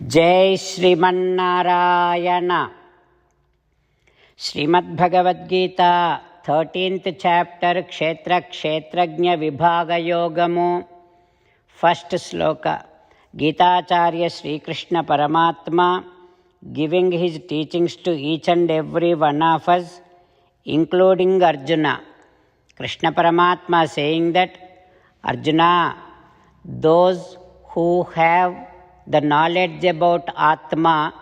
जय Sriman Narayana. Shrimad Bhagavad Gita 13th chapter क्षेत्र क्षेत्रज्ञ विभाग योगमु फर्स्ट श्लोक. गीताचार्य श्रीकृष्ण परमात्मा giving his teachings to each and every one of us, including Arjuna. Krishna Paramatma saying that, Arjuna, those who have the knowledge about Atma,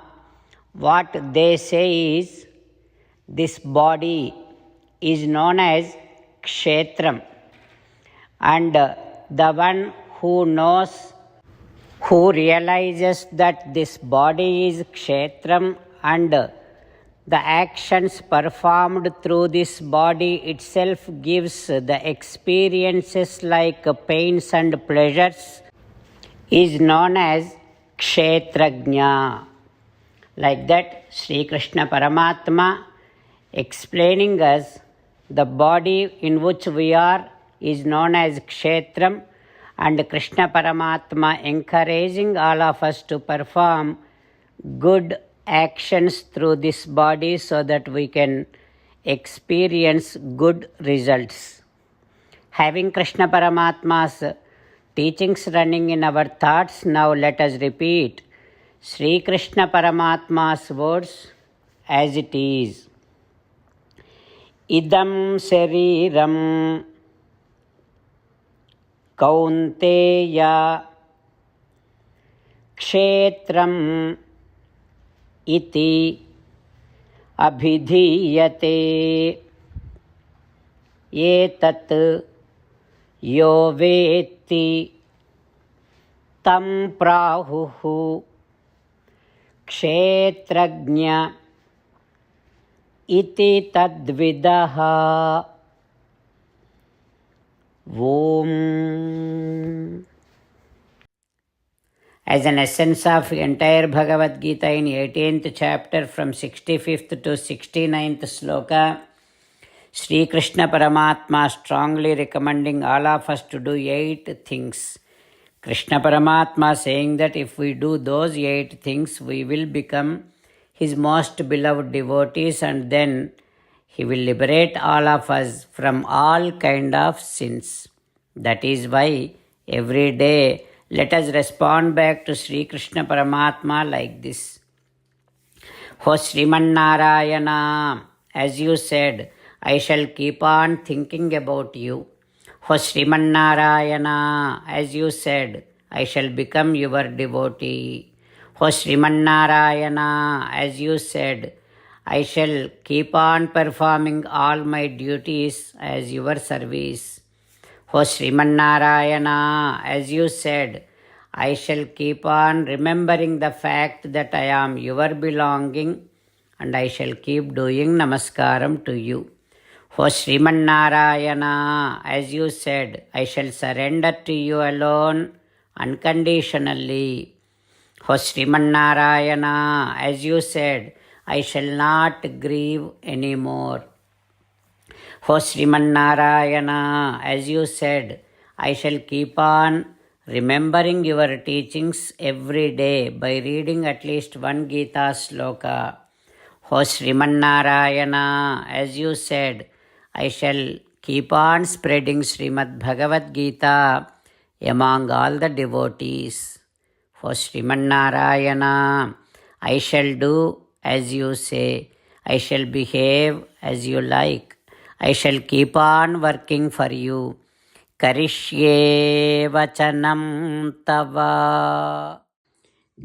what they say is, this body is known as Kshetram, and the one who knows, who realizes that this body is Kshetram and the actions performed through this body itself gives the experiences like pains and pleasures, is known as Kshetrajna. Like that, Sri Krishna Paramatma explaining us the body in which we are is known as Kshetram, and Krishna Paramatma encouraging all of us to perform good actions through this body so that we can experience good results. Having Krishna Paramatma's teachings running in our thoughts, now let us repeat Sri Krishna Paramatma's words as it is. Idam Shariram Kaunteya Kshetram Iti Abhidhiyate Etat Yo Veti Tam Prahuhu Kshetrajna Iti Tadvidaha. Om. As an essence of entire Bhagavad Gita in 18th chapter from 65th to 69th sloka, Sri Krishna Paramatma strongly recommending all of us to do 8 things. Krishna Paramatma saying that if we do those 8 things, we will become his most beloved devotees, and then he will liberate all of us from all kind of sins. That is why every day let us respond back to Sri Krishna Paramatma like this. O Srimannarayana, as you said, I shall keep on thinking about you. O Srimannarayana, as you said, I shall become your devotee. O Srimannarayana, as you said, I shall keep on performing all my duties as your service. O Srimannarayana, as you said, I shall keep on remembering the fact that I am your belonging, and I shall keep doing namaskaram to you. O Srimannarayana, as you said, I shall surrender to you alone unconditionally. O Srimannarayana, as you said, I shall not grieve anymore. O Srimannarayana, as you said, I shall keep on remembering your teachings every day by reading at least one Gita sloka. O Srimannarayana, as you said, I shall keep on spreading Srimad Bhagavad Gita among all the devotees. O Srimannarayana, I shall do as you say, I shall behave as you like, I shall keep on working for you. Karishye vachanam tava.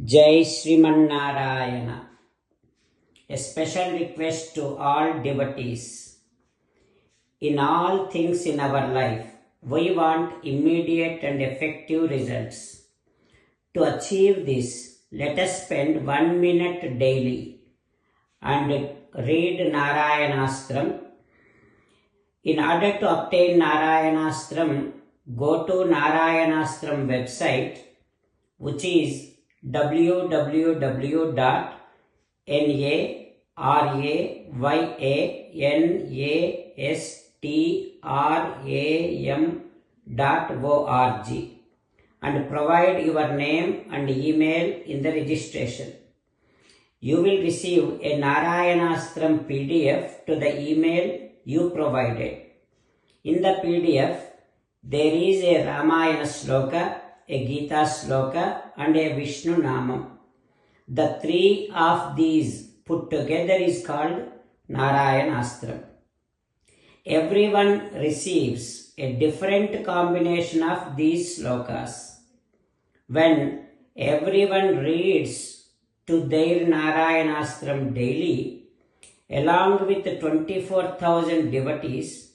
Jai Srimannarayana. A special request to all devotees. In all things in our life, we want immediate and effective results. To achieve this, let us spend 1 minute daily and read Narayanastram. In order to obtain Narayanastram, go to Narayanastram website, which is www.narayanastram.org. and provide your name and email in the registration. You will receive a Narayanastram PDF to the email you provided. In the PDF, there is a Ramayana Sloka, a Gita Sloka, and a Vishnu Namam. The three of these put together is called Narayanastram. Everyone receives a different combination of these slokas. When everyone reads to their Narayanastram daily, along with 24,000 devotees,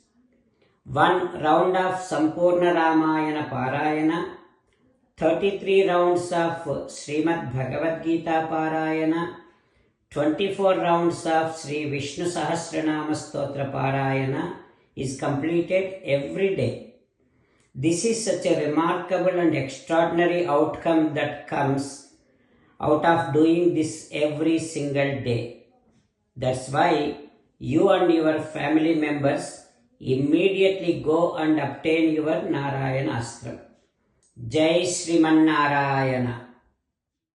one round of Sampurna Ramayana Parayana, 33 rounds of Srimad Bhagavad Gita Parayana, 24 rounds of Sri Vishnu Sahasranama Stotra Parayana is completed every day. This is such a remarkable and extraordinary outcome that comes out of doing this every single day. That's why you and your family members immediately go and obtain your Narayanastram. Jai Sriman Narayana.